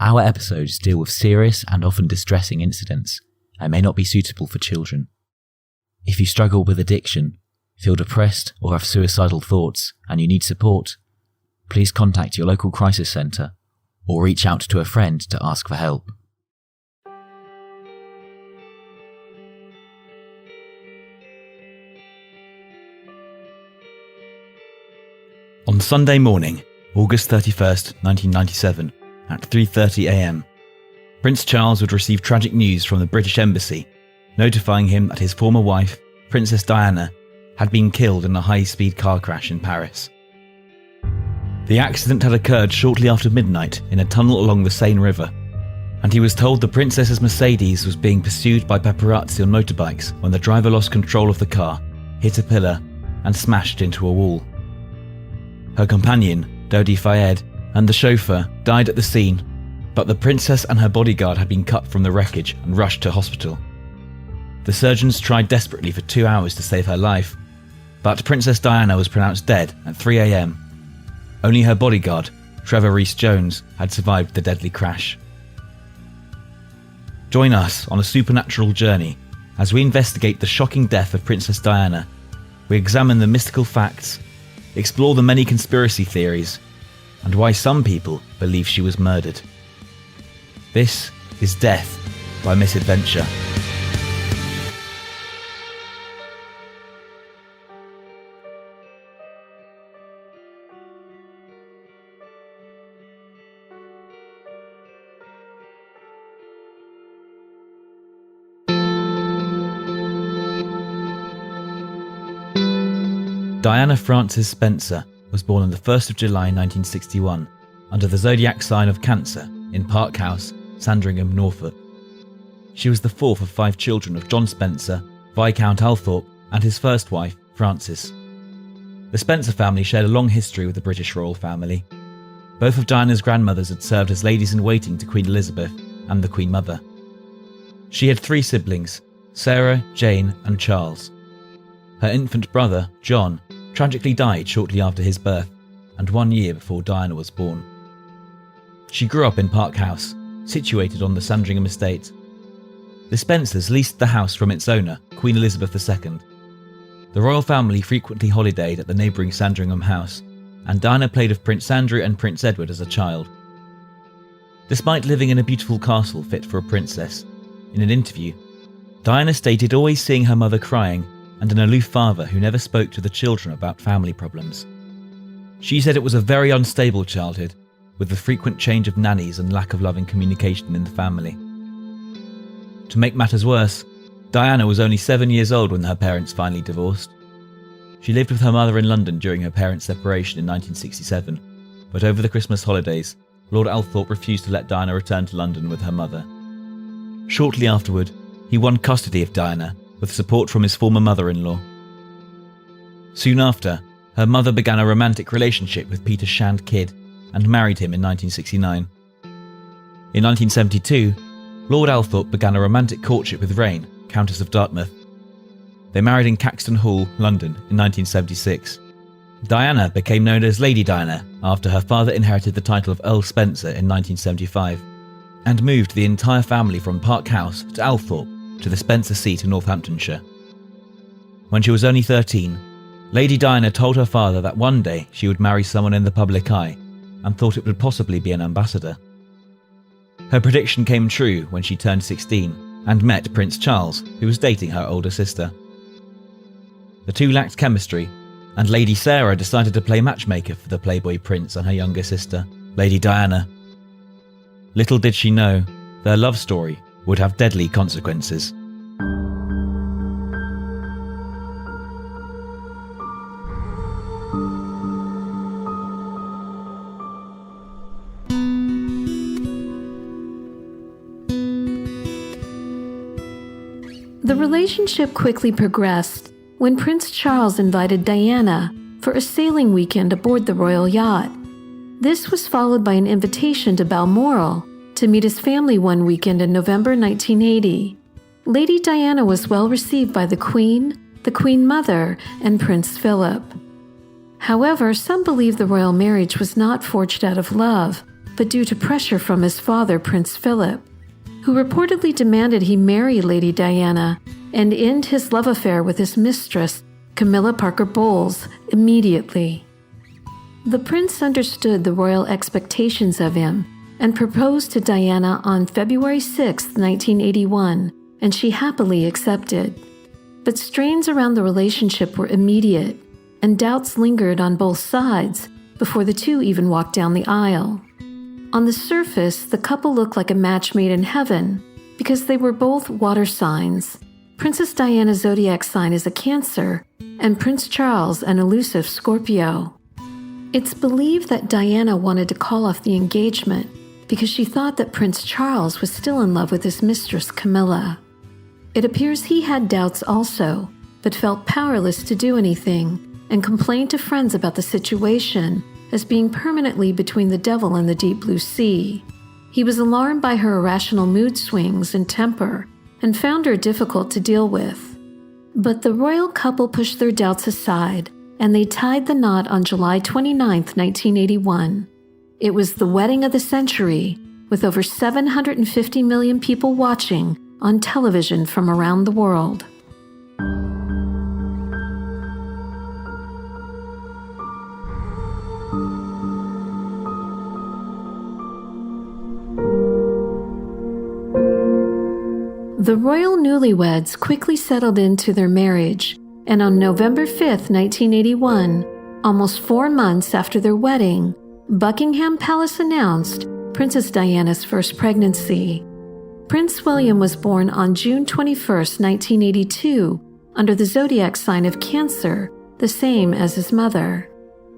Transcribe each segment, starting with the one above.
Our episodes deal with serious and often distressing incidents and may not be suitable for children. If you struggle with addiction, feel depressed or have suicidal thoughts and you need support, please contact your local crisis centre or reach out to a friend to ask for help. On Sunday morning, August 31st, 1997, at 3:30 a.m, Prince Charles would receive tragic news from the British Embassy, notifying him that his former wife, Princess Diana, had been killed in a high-speed car crash in Paris. The accident had occurred shortly after midnight in a tunnel along the Seine River, and he was told the princess's Mercedes was being pursued by paparazzi on motorbikes when the driver lost control of the car, hit a pillar, and smashed into a wall. Her companion, Dodi Fayed, and the chauffeur died at the scene, but the princess and her bodyguard had been cut from the wreckage and rushed to hospital. The surgeons tried desperately for 2 hours to save her life, but Princess Diana was pronounced dead at 3 a.m. Only her bodyguard, Trevor Rees-Jones, had survived the deadly crash. Join us on a supernatural journey as we investigate the shocking death of Princess Diana. We examine the mystical facts, explore the many conspiracy theories, and why some people believe she was murdered. This is Death by Misadventure. Diana Frances Spencer was born on the 1st of July 1961 under the zodiac sign of Cancer in Park House, Sandringham, Norfolk. She was the fourth of 5 children of John Spencer, Viscount Althorp, and his first wife, Frances. The Spencer family shared a long history with the British royal family. Both of Diana's grandmothers had served as ladies-in-waiting to Queen Elizabeth and the Queen Mother. She had 3 siblings, Sarah, Jane, and Charles. Her infant brother, John, tragically died shortly after his birth and 1 year before Diana was born. She grew up in Park House, situated on the Sandringham estate. The Spencers leased the house from its owner, Queen Elizabeth II. The royal family frequently holidayed at the neighbouring Sandringham house, and Diana played with Prince Andrew and Prince Edward as a child. Despite living in a beautiful castle fit for a princess, in an interview, Diana stated always seeing her mother crying and an aloof father who never spoke to the children about family problems. She said it was a very unstable childhood, with the frequent change of nannies and lack of loving communication in the family. To make matters worse, Diana was only 7 years old when her parents finally divorced. She lived with her mother in London during her parents' separation in 1967, but over the Christmas holidays, Lord Althorp refused to let Diana return to London with her mother. Shortly afterward, he won custody of Diana, with support from his former mother-in-law. Soon after, her mother began a romantic relationship with Peter Shand Kidd and married him in 1969. In 1972, Lord Althorp began a romantic courtship with Rain, Countess of Dartmouth. They married in Caxton Hall, London, in 1976. Diana became known as Lady Diana after her father inherited the title of Earl Spencer in 1975, and moved the entire family from Park House to Althorp, to the Spencer seat in Northamptonshire. When she was only 13, Lady Diana told her father that one day she would marry someone in the public eye, and thought it would possibly be an ambassador. Her prediction came true when she turned 16 and met Prince Charles, who was dating her older sister. The two lacked chemistry, and Lady Sarah decided to play matchmaker for the Playboy prince and her younger sister, Lady Diana. Little did she know, their love story would have deadly consequences. The relationship quickly progressed when Prince Charles invited Diana for a sailing weekend aboard the royal yacht. This was followed by an invitation to Balmoral to meet his family one weekend in November 1980. Lady Diana was well received by the Queen Mother, and Prince Philip. However, some believe the royal marriage was not forged out of love, but due to pressure from his father, Prince Philip, who reportedly demanded he marry Lady Diana and end his love affair with his mistress, Camilla Parker Bowles, immediately. The prince understood the royal expectations of him and proposed to Diana on February 6, 1981, and she happily accepted. But strains around the relationship were immediate, and doubts lingered on both sides before the two even walked down the aisle. On the surface, the couple looked like a match made in heaven because they were both water signs. Princess Diana's zodiac sign is a Cancer, and Prince Charles an elusive Scorpio. It's believed that Diana wanted to call off the engagement because she thought that Prince Charles was still in love with his mistress Camilla. It appears he had doubts also, but felt powerless to do anything and complained to friends about the situation as being permanently between the devil and the deep blue sea. He was alarmed by her irrational mood swings and temper and found her difficult to deal with. But the royal couple pushed their doubts aside and they tied the knot on July 29, 1981. It was the wedding of the century, with over 750 million people watching on television from around the world. The royal newlyweds quickly settled into their marriage, and on November 5, 1981, almost 4 months after their wedding, Buckingham Palace announced Princess Diana's first pregnancy. Prince William was born on June 21, 1982, under the zodiac sign of Cancer, the same as his mother.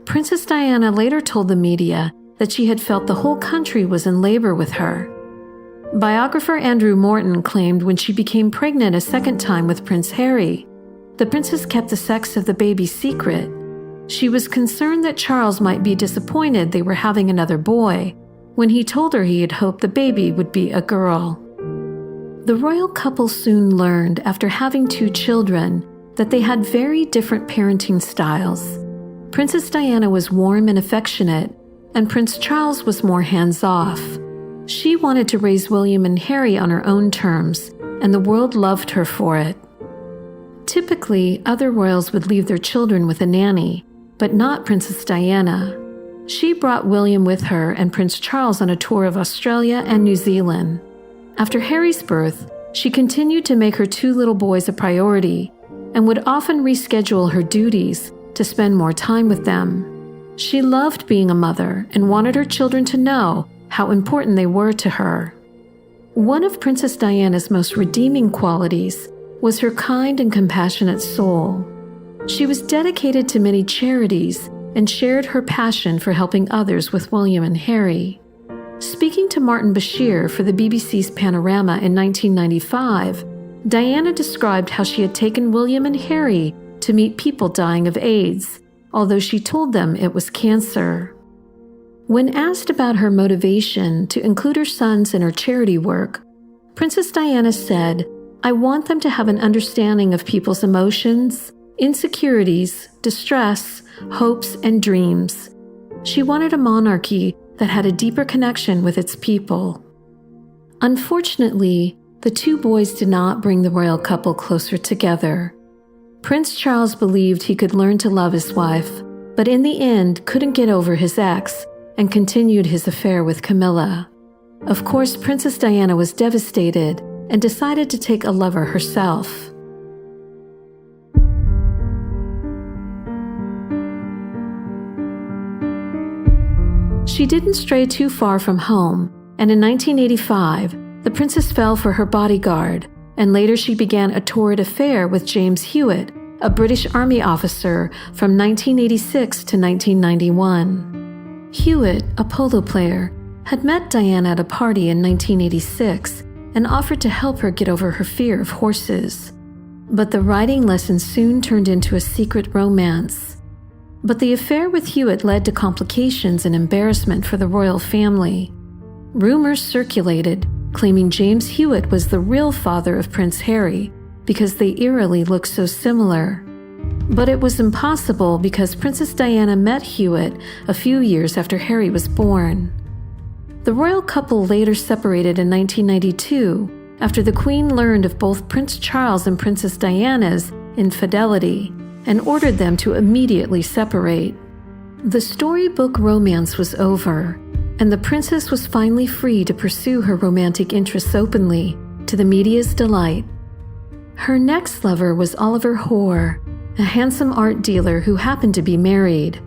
Princess Diana later told the media that she had felt the whole country was in labor with her. Biographer Andrew Morton claimed when she became pregnant a second time with Prince Harry, the princess kept the sex of the baby secret. She was concerned that Charles might be disappointed they were having another boy, when he told her he had hoped the baby would be a girl. The royal couple soon learned, after having 2 children, that they had very different parenting styles. Princess Diana was warm and affectionate, and Prince Charles was more hands-off. She wanted to raise William and Harry on her own terms, and the world loved her for it. Typically, other royals would leave their children with a nanny, but not Princess Diana. She brought William with her and Prince Charles on a tour of Australia and New Zealand. After Harry's birth, she continued to make her 2 little boys a priority and would often reschedule her duties to spend more time with them. She loved being a mother and wanted her children to know how important they were to her. One of Princess Diana's most redeeming qualities was her kind and compassionate soul. She was dedicated to many charities and shared her passion for helping others with William and Harry. Speaking to Martin Bashir for the BBC's Panorama in 1995, Diana described how she had taken William and Harry to meet people dying of AIDS, although she told them it was cancer. When asked about her motivation to include her sons in her charity work, Princess Diana said, "I want them to have an understanding of people's emotions, insecurities, distress, hopes, and dreams." She wanted a monarchy that had a deeper connection with its people. Unfortunately, the 2 boys did not bring the royal couple closer together. Prince Charles believed he could learn to love his wife, but in the end couldn't get over his ex and continued his affair with Camilla. Of course, Princess Diana was devastated and decided to take a lover herself. She didn't stray too far from home, and in 1985, the princess fell for her bodyguard, and later she began a torrid affair with James Hewitt, a British Army officer from 1986 to 1991. Hewitt, a polo player, had met Diana at a party in 1986 and offered to help her get over her fear of horses. But the riding lesson soon turned into a secret romance. But the affair with Hewitt led to complications and embarrassment for the royal family. Rumors circulated, claiming James Hewitt was the real father of Prince Harry because they eerily looked so similar. But it was impossible because Princess Diana met Hewitt a few years after Harry was born. The royal couple later separated in 1992 after the Queen learned of both Prince Charles and Princess Diana's infidelity and ordered them to immediately separate. The storybook romance was over, and the princess was finally free to pursue her romantic interests openly, to the media's delight. Her next lover was Oliver Hoare, a handsome art dealer who happened to be married.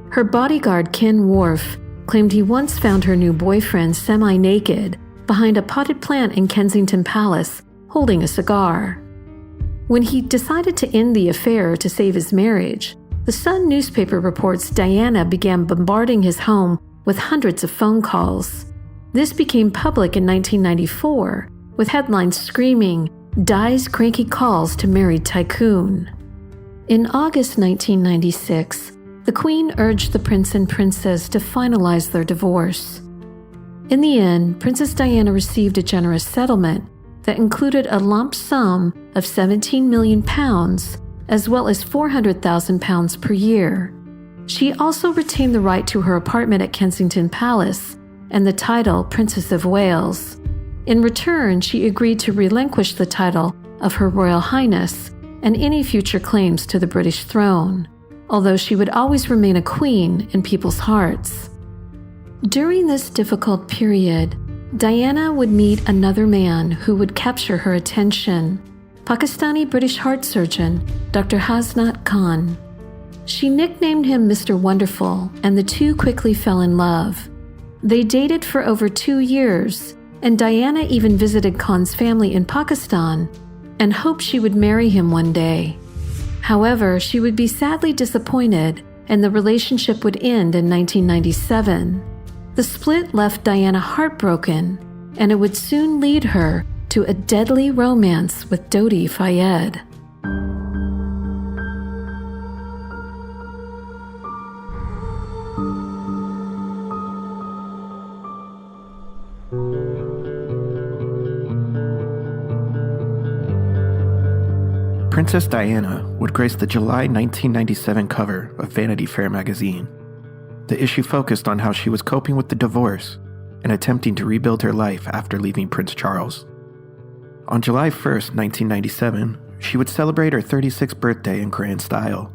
Her bodyguard, Ken Wharf, claimed he once found her new boyfriend semi-naked behind a potted plant in Kensington Palace, holding a cigar. When he decided to end the affair to save his marriage, the Sun newspaper reports Diana began bombarding his home with hundreds of phone calls. This became public in 1994, with headlines screaming, "Di's cranky calls to married tycoon." In August 1996, the Queen urged the prince and princess to finalize their divorce. In the end, Princess Diana received a generous settlement that included a lump sum of £17 million, as well as £400,000 per year. She also retained the right to her apartment at Kensington Palace and the title Princess of Wales. In return, she agreed to relinquish the title of Her Royal Highness and any future claims to the British throne, although she would always remain a queen in people's hearts. During this difficult period, Diana would meet another man who would capture her attention, Pakistani British heart surgeon Dr. Hasnat Khan. She nicknamed him Mr. Wonderful, and the two quickly fell in love. They dated for over 2 years, and Diana even visited Khan's family in Pakistan and hoped she would marry him one day. However, she would be sadly disappointed, and the relationship would end in 1997. The split left Diana heartbroken, and it would soon lead her to a deadly romance with Dodi Fayed. Princess Diana would grace the July 1997 cover of Vanity Fair magazine. The issue focused on how she was coping with the divorce and attempting to rebuild her life after leaving Prince Charles. On July 1st, 1997, she would celebrate her 36th birthday in grand style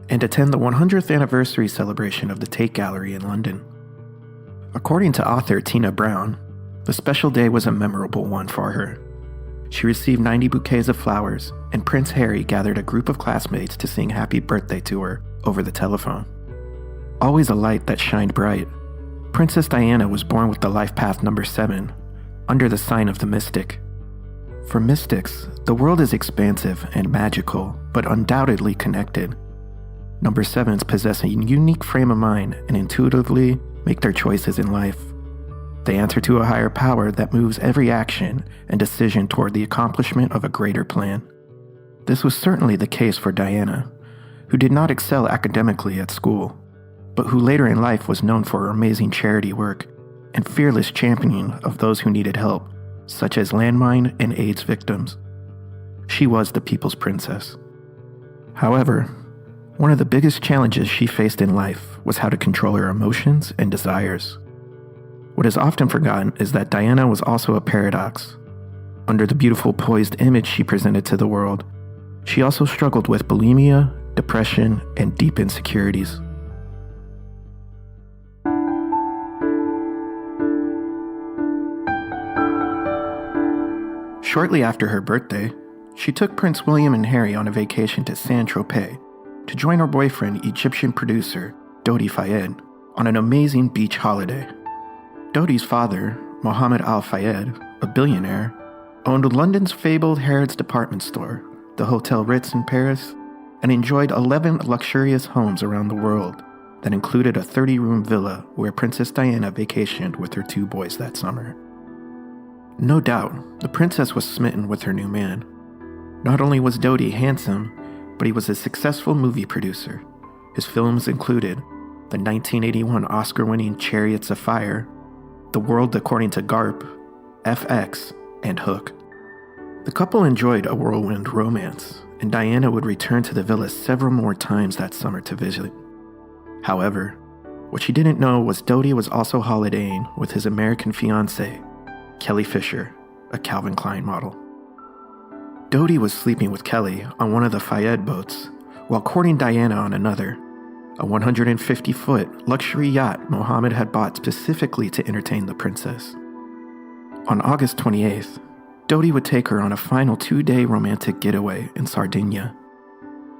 and attend the 100th anniversary celebration of the Tate Gallery in London. According to author Tina Brown, the special day was a memorable one for her. She received 90 bouquets of flowers, and Prince Harry gathered a group of classmates to sing happy birthday to her over the telephone. Always a light that shined bright, Princess Diana was born with the life path number 7, under the sign of the mystic. For mystics, the world is expansive and magical, but undoubtedly connected. Number 7s possess a unique frame of mind and intuitively make their choices in life. They answer to a higher power that moves every action and decision toward the accomplishment of a greater plan. This was certainly the case for Diana, who did not excel academically at school, but who later in life was known for her amazing charity work and fearless championing of those who needed help, such as landmine and AIDS victims. She was the people's princess. However, one of the biggest challenges she faced in life was how to control her emotions and desires. What is often forgotten is that Diana was also a paradox. Under the beautiful poised image she presented to the world, she also struggled with bulimia, depression, and deep insecurities. Shortly after her birthday, she took Prince William and Harry on a vacation to Saint-Tropez to join her boyfriend, Egyptian producer Dodi Fayed, on an amazing beach holiday. Dodi's father, Mohammed Al Fayed, a billionaire, owned London's fabled Harrods department store, the Hotel Ritz in Paris, and enjoyed 11 luxurious homes around the world that included a 30-room villa where Princess Diana vacationed with her 2 boys that summer. No doubt, the princess was smitten with her new man. Not only was Dodi handsome, but he was a successful movie producer. His films included the 1981 Oscar-winning Chariots of Fire, The World According to Garp, FX, and Hook. The couple enjoyed a whirlwind romance, and Diana would return to the villa several more times that summer to visit. However, What she didn't know was Dodi was also holidaying with his American fiancée, Kelly Fisher, a Calvin Klein model. Dodi was sleeping with Kelly on one of the Fiat boats while courting Diana on another, a 150-foot luxury yacht Mohammed had bought specifically to entertain the princess. On August 28th, Dodi would take her on a final 2-day romantic getaway in Sardinia.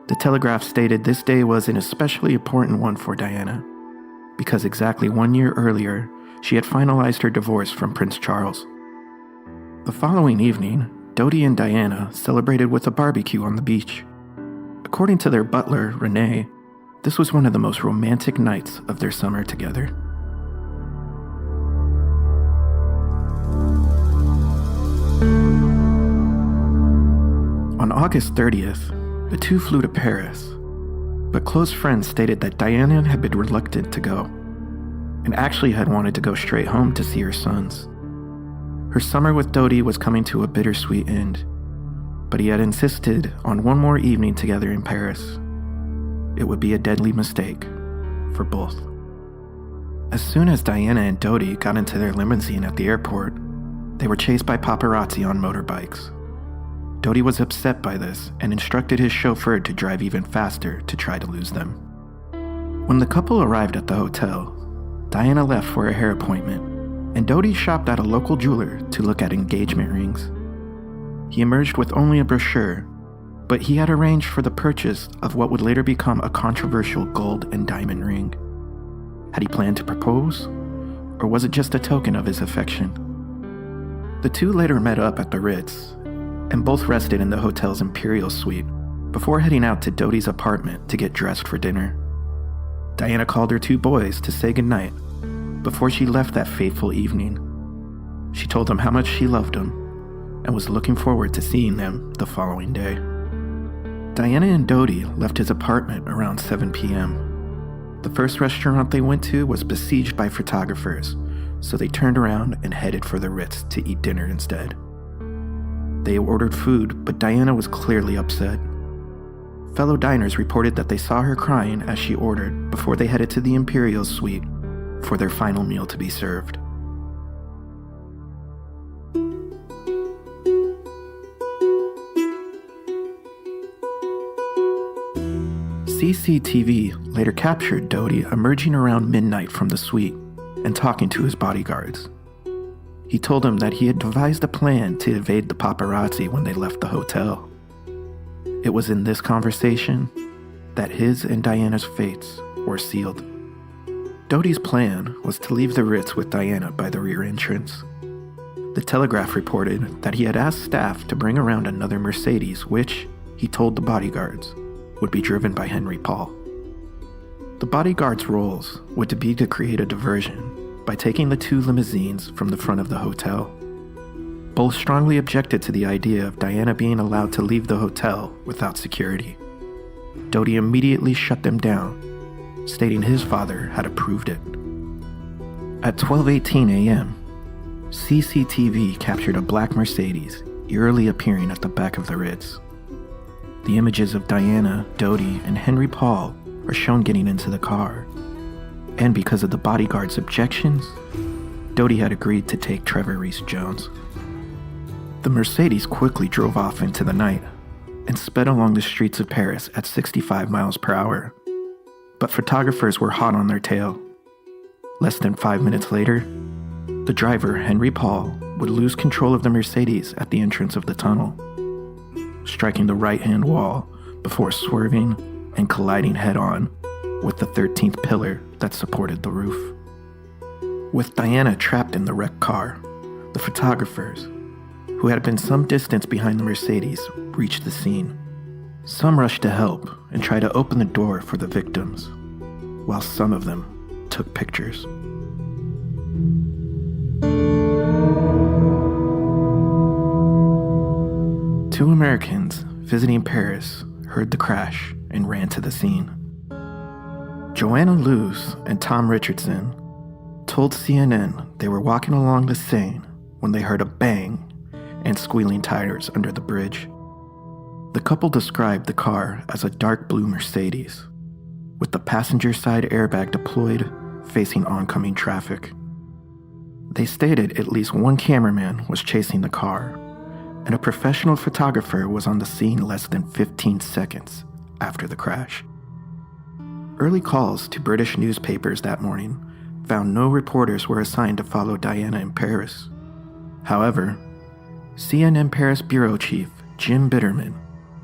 The Telegraph stated this day was an especially important one for Diana, because exactly 1 year earlier, she had finalized her divorce from Prince Charles. The following evening, Dodi and Diana celebrated with a barbecue on the beach. According to their butler, Renee, this was one of the most romantic nights of their summer together. On August 30th, the two flew to Paris, but close friends stated that Diana had been reluctant to go, and actually had wanted to go straight home to see her sons. Her summer with Dodi was coming to a bittersweet end, but he had insisted on one more evening together in Paris. It would be a deadly mistake for both. As soon as Diana and Dodi got into their limousine at the airport, they were chased by paparazzi on motorbikes. Dodi was upset by this and instructed his chauffeur to drive even faster to try to lose them. When the couple arrived at the hotel, Diana left for a hair appointment, and Dodi shopped at a local jeweler to look at engagement rings. He emerged with only a brochure, but he had arranged for the purchase of what would later become a controversial gold and diamond ring. Had he planned to propose, or was it just a token of his affection? The two later met up at the Ritz, and both rested in the hotel's imperial suite before heading out to Dodi's apartment to get dressed for dinner. Diana called her two boys to say goodnight before she left that fateful evening. She told them how much she loved them and was looking forward to seeing them the following day. Diana and Dodi left his apartment around 7 p.m. The first restaurant they went to was besieged by photographers, so they turned around and headed for the Ritz to eat dinner instead. They ordered food, but Diana was clearly upset. Fellow diners reported that they saw her crying as she ordered before they headed to the Imperial suite for their final meal to be served. CCTV later captured Dodi emerging around midnight from the suite and talking to his bodyguards. He told them that he had devised a plan to evade the paparazzi when they left the hotel. It was in this conversation that his and Diana's fates were sealed. Dodi's plan was to leave the Ritz with Diana by the rear entrance. The Telegraph reported that he had asked staff to bring around another Mercedes, which, he told the bodyguards, would be driven by Henry Paul. The bodyguards' roles would be to create a diversion by taking the two limousines from the front of the hotel. Both strongly objected to the idea of Diana being allowed to leave the hotel without security. Dodi immediately shut them down, stating his father had approved it. At 12:18 a.m., CCTV captured a black Mercedes eerily appearing at the back of the Ritz. The images of Diana, Dodi, and Henry Paul are shown getting into the car. And because of the bodyguard's objections, Dodi had agreed to take Trevor Reese-Jones. The Mercedes quickly drove off into the night and sped along the streets of Paris at 65 miles per hour. But photographers were hot on their tail. Less than 5 minutes later, the driver, Henry Paul, would lose control of the Mercedes at the entrance of the tunnel, striking the right-hand wall before swerving and colliding head-on with the 13th pillar that supported the roof. With Diana trapped in the wrecked car, the photographers, who had been some distance behind the Mercedes, reached the scene. Some rushed to help and tried to open the door for the victims, while some of them took pictures. Two Americans visiting Paris heard the crash and ran to the scene. Joanna Luz and Tom Richardson told CNN they were walking along the Seine when they heard a bang and squealing tires under the bridge. The couple described the car as a dark blue Mercedes, with the passenger side airbag deployed, facing oncoming traffic. They stated at least one cameraman was chasing the car, and a professional photographer was on the scene less than 15 seconds after the crash. Early calls to British newspapers that morning found no reporters were assigned to follow Diana in Paris. However, CNN Paris bureau chief Jim Bitterman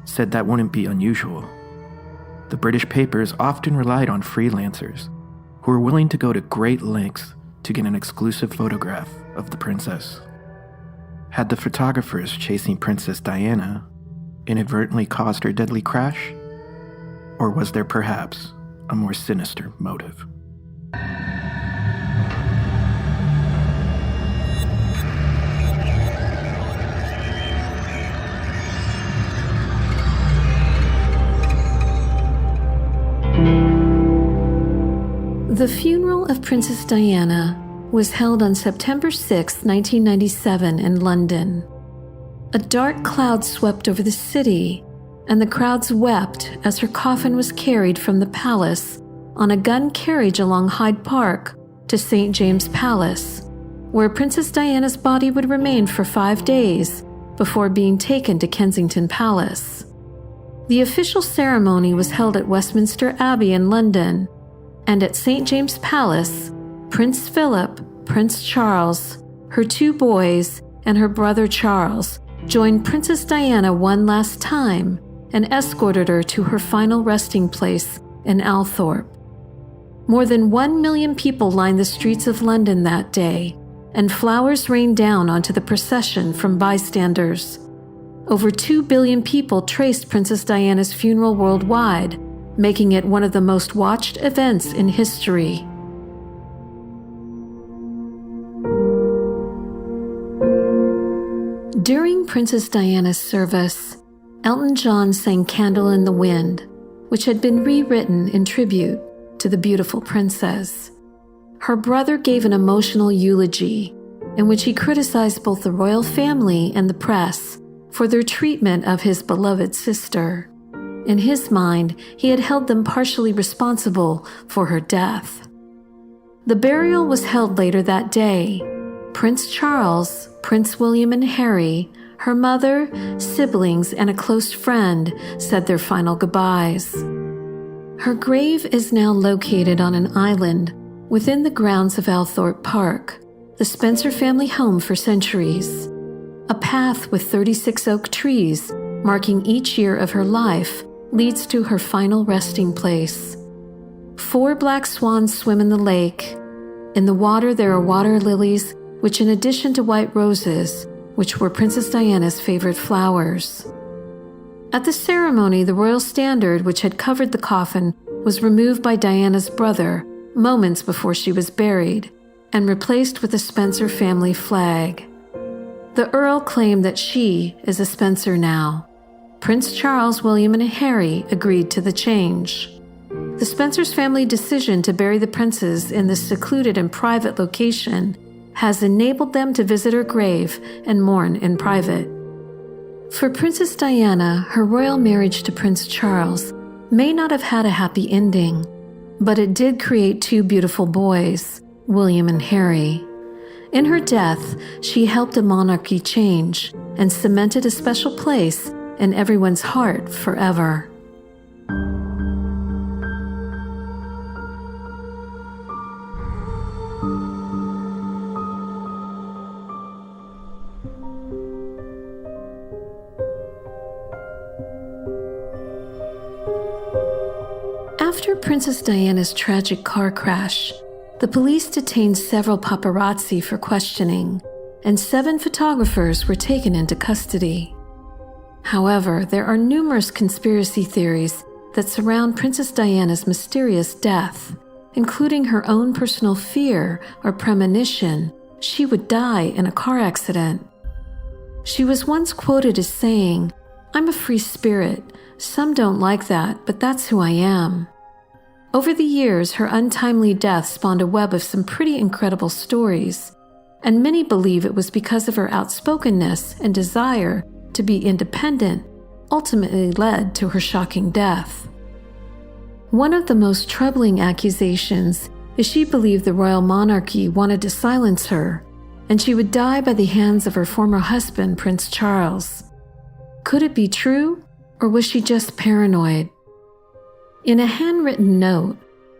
said that wouldn't be unusual. The British papers often relied on freelancers who were willing to go to great lengths to get an exclusive photograph of the princess. Had the photographers chasing Princess Diana inadvertently caused her deadly crash? Or was there perhaps a more sinister motive? The funeral of Princess Diana was held on September 6, 1997 in London. A dark cloud swept over the city, and the crowds wept as her coffin was carried from the palace on a gun carriage along Hyde Park to St. James Palace, where Princess Diana's body would remain for 5 days before being taken to Kensington Palace. The official ceremony was held at Westminster Abbey in London, and at St. James Palace, Prince Philip, Prince Charles, her 2 boys, and her brother Charles joined Princess Diana one last time and escorted her to her final resting place in Althorpe. More than 1 million people lined the streets of London that day, and flowers rained down onto the procession from bystanders. Over 2 billion people traced Princess Diana's funeral worldwide, making it one of the most watched events in history. During Princess Diana's service, Elton John sang Candle in the Wind, which had been rewritten in tribute to the beautiful princess. Her brother gave an emotional eulogy in which he criticized both the royal family and the press for their treatment of his beloved sister. In his mind, he had held them partially responsible for her death. The burial was held later that day. Prince Charles, Prince William and Harry, her mother, siblings, and a close friend said their final goodbyes. Her grave is now located on an island within the grounds of Althorpe Park, the Spencer family home for centuries. A path with 36 oak trees marking each year of her life leads to her final resting place. 4 black swans swim in the lake. In the water there are water lilies, which in addition to white roses, which were Princess Diana's favorite flowers. At the ceremony, the royal standard which had covered the coffin was removed by Diana's brother moments before she was buried and replaced with a Spencer family flag. The Earl claimed that she is a Spencer now. Prince Charles, William, and Harry agreed to the change. The Spencer's family decision to bury the princes in this secluded and private location has enabled them to visit her grave and mourn in private. For Princess Diana, her royal marriage to Prince Charles may not have had a happy ending, but it did create 2 beautiful boys, William and Harry. In her death, she helped a monarchy change and cemented a special place in everyone's heart forever. After Princess Diana's tragic car crash, the police detained several paparazzi for questioning, and 7 photographers were taken into custody. However, there are numerous conspiracy theories that surround Princess Diana's mysterious death, including her own personal fear or premonition she would die in a car accident. She was once quoted as saying, "I'm a free spirit. Some don't like that, but that's who I am." Over the years, her untimely death spawned a web of some pretty incredible stories, and many believe it was because of her outspokenness and desire to be independent ultimately led to her shocking death. One of the most troubling accusations as she believed the royal monarchy wanted to silence her, and she would die by the hands of her former husband, Prince Charles. Could it be true, or was she just paranoid? In a handwritten note,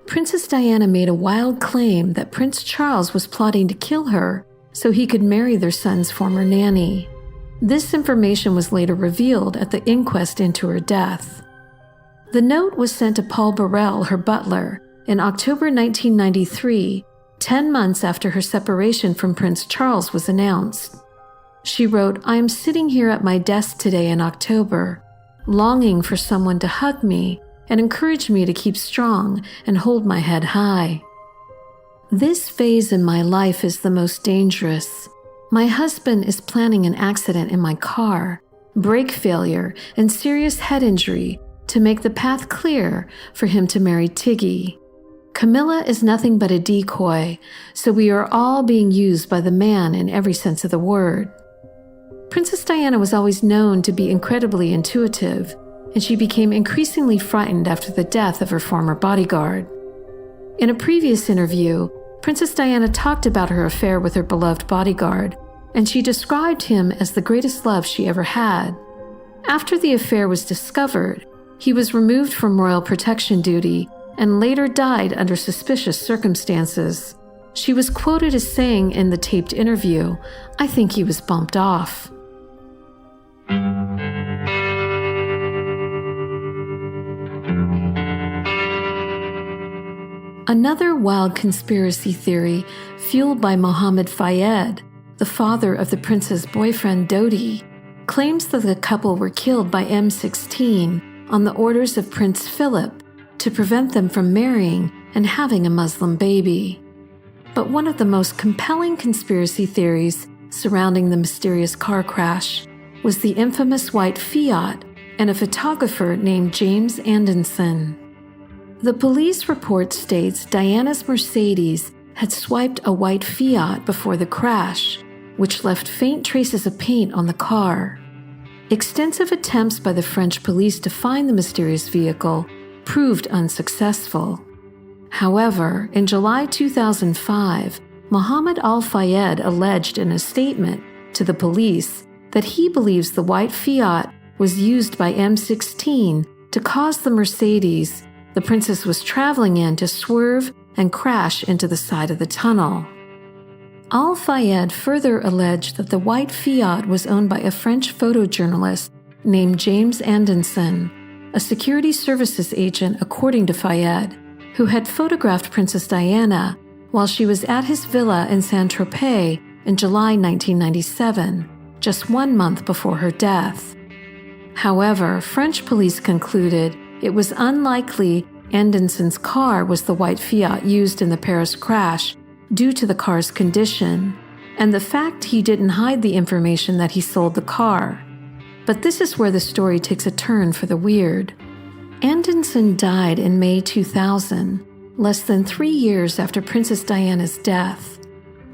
Princess Diana made a wild claim that Prince Charles was plotting to kill her so he could marry their son's former nanny. This information was later revealed at the inquest into her death. The note was sent to Paul Burrell, her butler, in October 1993, 10 months after her separation from Prince Charles was announced. She wrote, "I am sitting here at my desk today in October, longing for someone to hug me and encourage me to keep strong and hold my head high. This phase in my life is the most dangerous. My husband is planning an accident in my car, brake failure, and serious head injury to make the path clear for him to marry Tiggy. Camilla is nothing but a decoy, so we are all being used by the man in every sense of the word." Princess Diana was always known to be incredibly intuitive, and she became increasingly frightened after the death of her former bodyguard. In a previous interview, Princess Diana talked about her affair with her beloved bodyguard, and she described him as the greatest love she ever had. After the affair was discovered, he was removed from royal protection duty and later died under suspicious circumstances. She was quoted as saying in the taped interview, "I think he was bumped off." Another wild conspiracy theory, fueled by Mohammed Fayed, the father of the prince's boyfriend Dodi, claims that the couple were killed by M16 on the orders of Prince Philip to prevent them from marrying and having a Muslim baby. But one of the most compelling conspiracy theories surrounding the mysterious car crash was the infamous white Fiat and a photographer named James Anderson. The police report states Diana's Mercedes had swiped a white Fiat before the crash, which left faint traces of paint on the car. Extensive attempts by the French police to find the mysterious vehicle proved unsuccessful. However, in July 2005, Mohammed Al-Fayed alleged in a statement to the police that he believes the white Fiat was used by M16 to cause the Mercedes the princess was traveling in to swerve and crash into the side of the tunnel. Al-Fayed further alleged that the white Fiat was owned by a French photojournalist named James Anderson, a security services agent according to Fayed, who had photographed Princess Diana while she was at his villa in Saint-Tropez in July 1997, just 1 month before her death. However, French police concluded it was unlikely Anderson's car was the white Fiat used in the Paris crash due to the car's condition, and the fact he didn't hide the information that he sold the car. But this is where the story takes a turn for the weird. Anderson died in May 2000, less than 3 years after Princess Diana's death.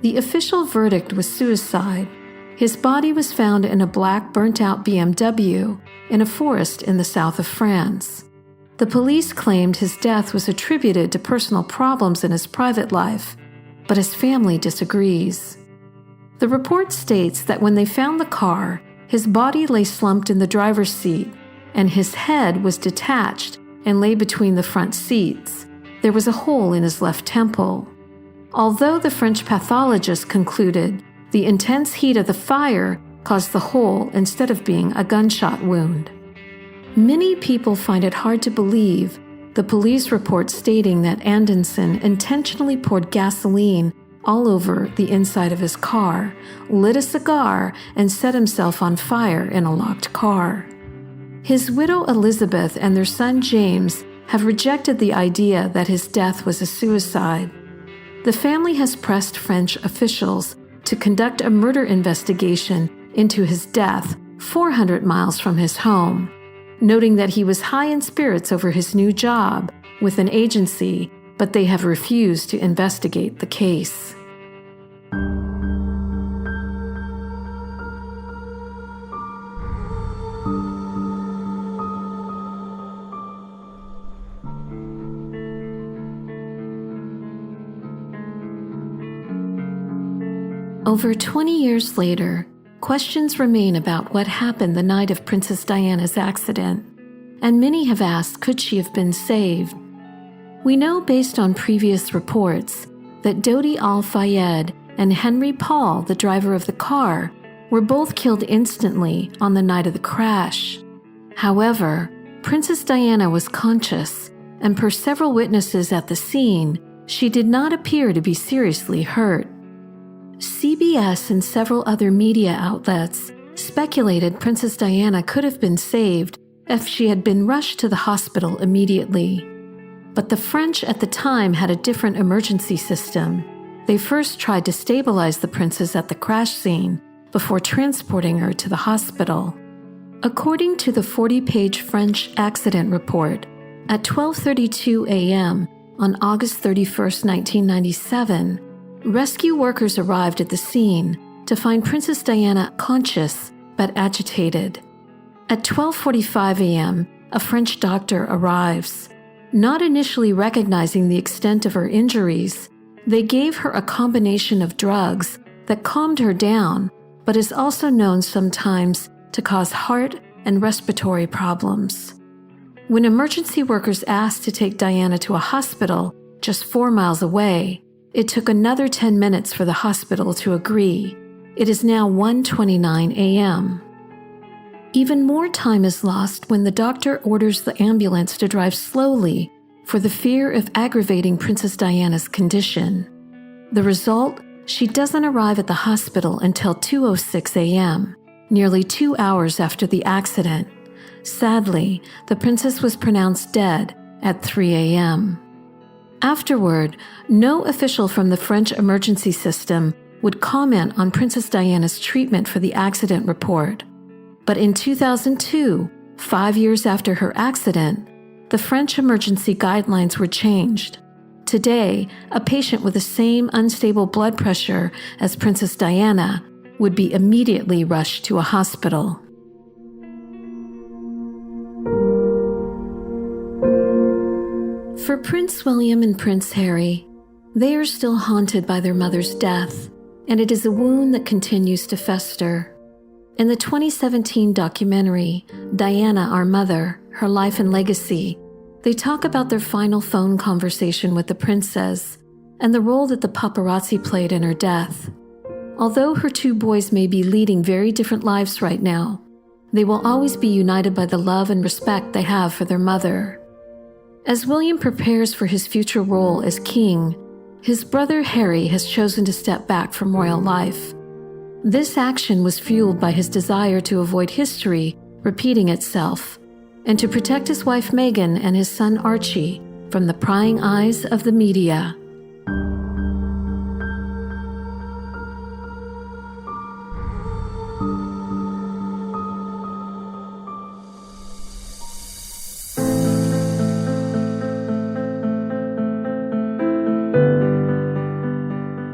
The official verdict was suicide. His body was found in a black burnt-out BMW in a forest in the south of France. The police claimed his death was attributed to personal problems in his private life, but his family disagrees. The report states that when they found the car, his body lay slumped in the driver's seat, and his head was detached and lay between the front seats. There was a hole in his left temple. Although the French pathologist concluded the intense heat of the fire caused the hole instead of being a gunshot wound. Many people find it hard to believe the police report stating that Anderson intentionally poured gasoline all over the inside of his car, lit a cigar, and set himself on fire in a locked car. His widow Elizabeth and their son James have rejected the idea that his death was a suicide. The family has pressed French officials to conduct a murder investigation into his death 400 miles from his home, noting that he was high in spirits over his new job with an agency, but they have refused to investigate the case. Over 20 years later, questions remain about what happened the night of Princess Diana's accident, and many have asked, could she have been saved? We know based on previous reports that Dodi Fayed and Henry Paul, the driver of the car, were both killed instantly on the night of the crash. However, Princess Diana was conscious, and per several witnesses at the scene, she did not appear to be seriously hurt. CBS and several other media outlets speculated Princess Diana could have been saved if she had been rushed to the hospital immediately. But the French at the time had a different emergency system. They first tried to stabilize the princess at the crash scene before transporting her to the hospital. According to the 40-page French accident report, at 12:32 a.m. on August 31, 1997, rescue workers arrived at the scene to find Princess Diana conscious but agitated. At 12:45 a.m., a French doctor arrives. Not initially recognizing the extent of her injuries, they gave her a combination of drugs that calmed her down, but is also known sometimes to cause heart and respiratory problems. When emergency workers asked to take Diana to a hospital just 4 miles away, it took another 10 minutes for the hospital to agree. It is now 1:29 a.m. Even more time is lost when the doctor orders the ambulance to drive slowly for the fear of aggravating Princess Diana's condition. The result, she doesn't arrive at the hospital until 2:06 a.m., nearly 2 hours after the accident. Sadly, the princess was pronounced dead at 3 a.m. Afterward, no official from the French emergency system would comment on Princess Diana's treatment for the accident report. But in 2002, 5 years after her accident, the French emergency guidelines were changed. Today, a patient with the same unstable blood pressure as Princess Diana would be immediately rushed to a hospital. For Prince William and Prince Harry, they are still haunted by their mother's death, and it is a wound that continues to fester. In the 2017 documentary, Diana, Our Mother, Her Life and Legacy, they talk about their final phone conversation with the princess and the role that the paparazzi played in her death. Although her two boys may be leading very different lives right now, they will always be united by the love and respect they have for their mother. As William prepares for his future role as king, his brother Harry has chosen to step back from royal life. This action was fueled by his desire to avoid history repeating itself and to protect his wife Meghan and his son Archie from the prying eyes of the media.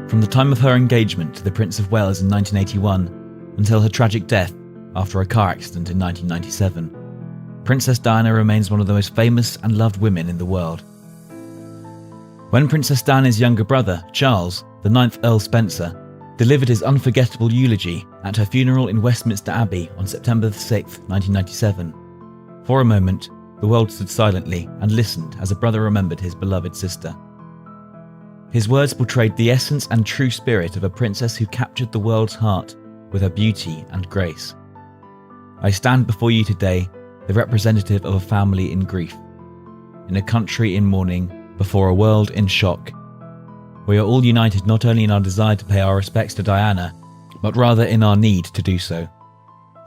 From the time of her engagement to the Prince of Wales in 1981 until her tragic death after a car accident in 1997, Princess Diana remains one of the most famous and loved women in the world. When Princess Diana's younger brother, Charles, the 9th Earl Spencer, delivered his unforgettable eulogy at her funeral in Westminster Abbey on September 6, 1997, for a moment, the world stood silently and listened as a brother remembered his beloved sister. His words portrayed the essence and true spirit of a princess who captured the world's heart with her beauty and grace. I stand before you today, the representative of a family in grief, in a country in mourning, before a world in shock. We are all united not only in our desire to pay our respects to Diana, but rather in our need to do so.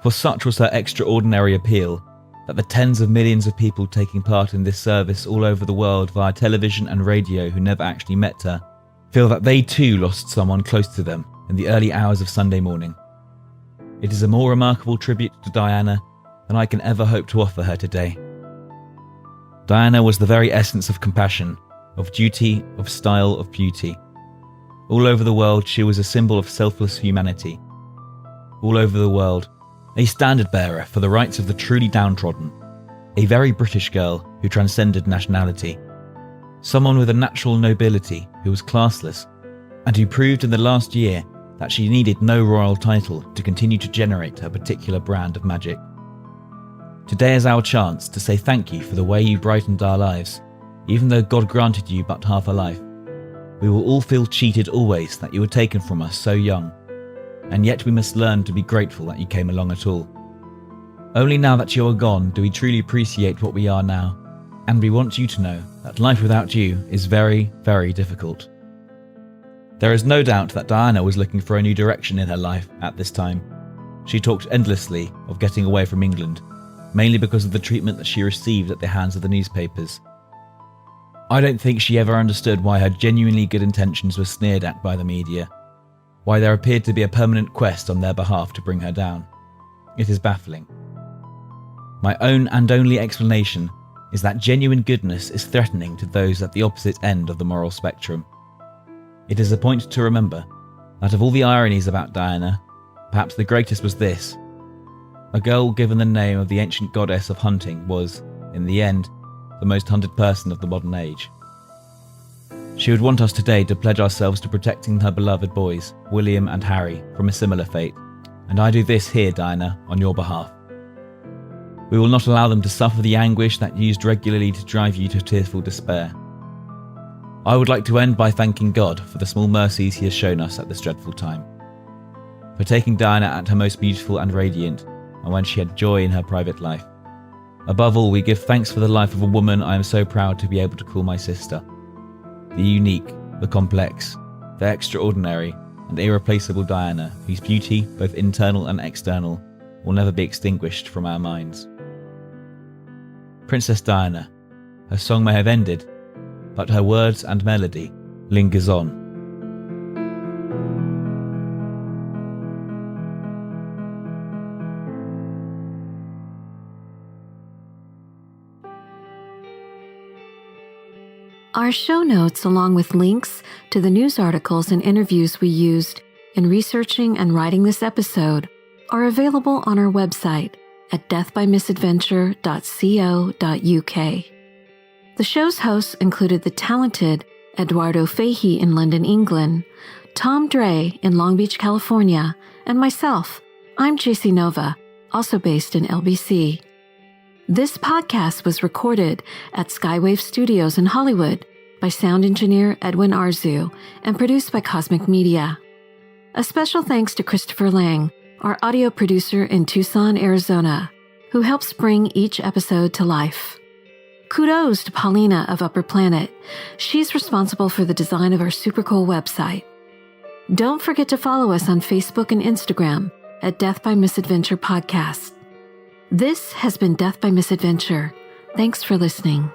For such was her extraordinary appeal, that the tens of millions of people taking part in this service all over the world via television and radio who never actually met her, feel that they too lost someone close to them in the early hours of Sunday morning. It is a more remarkable tribute to Diana than I can ever hope to offer her today. Diana was the very essence of compassion, of duty, of style, of beauty. All over the world she was a symbol of selfless humanity. All over the world, a standard bearer for the rights of the truly downtrodden, a very British girl who transcended nationality, someone with a natural nobility who was classless, and who proved in the last year that she needed no royal title to continue to generate her particular brand of magic. Today is our chance to say thank you for the way you brightened our lives, even though God granted you but half a life. We will all feel cheated always that you were taken from us so young, and yet we must learn to be grateful that you came along at all. Only now that you are gone do we truly appreciate what we are now, and we want you to know that life without you is very, very difficult. There is no doubt that Diana was looking for a new direction in her life at this time. She talked endlessly of getting away from England, mainly because of the treatment that she received at the hands of the newspapers. I don't think she ever understood why her genuinely good intentions were sneered at by the media, why there appeared to be a permanent quest on their behalf to bring her down. It is baffling. My own and only explanation is that genuine goodness is threatening to those at the opposite end of the moral spectrum. It is a point to remember that of all the ironies about Diana, perhaps the greatest was this. A girl given the name of the ancient goddess of hunting was, in the end, the most hunted person of the modern age. She would want us today to pledge ourselves to protecting her beloved boys, William and Harry, from a similar fate, and I do this here, Diana, on your behalf. We will not allow them to suffer the anguish that used regularly to drive you to tearful despair. I would like to end by thanking God for the small mercies he has shown us at this dreadful time. For taking Diana at her most beautiful and radiant, and when she had joy in her private life. Above all, we give thanks for the life of a woman I am so proud to be able to call my sister. The unique, the complex, the extraordinary, and irreplaceable Diana, whose beauty, both internal and external, will never be extinguished from our minds. Princess Diana, her song may have ended, but her words and melody lingers on. Our show notes, along with links to the news articles and interviews we used in researching and writing this episode, are available on our website at deathbymisadventure.co.uk. The show's hosts included the talented Eduardo Fayed in London, England, Tom Dre in Long Beach, California, and myself. I'm JC Nova, also based in LBC. This podcast was recorded at Skywave Studios in Hollywood by sound engineer Edwin Arzu and produced by Cosmic Media. A special thanks to Christopher Lang, our audio producer in Tucson, Arizona, who helps bring each episode to life. Kudos to Paulina of Upper Planet. She's responsible for the design of our super cool website. Don't forget to follow us on Facebook and Instagram at Death by Misadventure Podcast. This has been Death by Misadventure. Thanks for listening.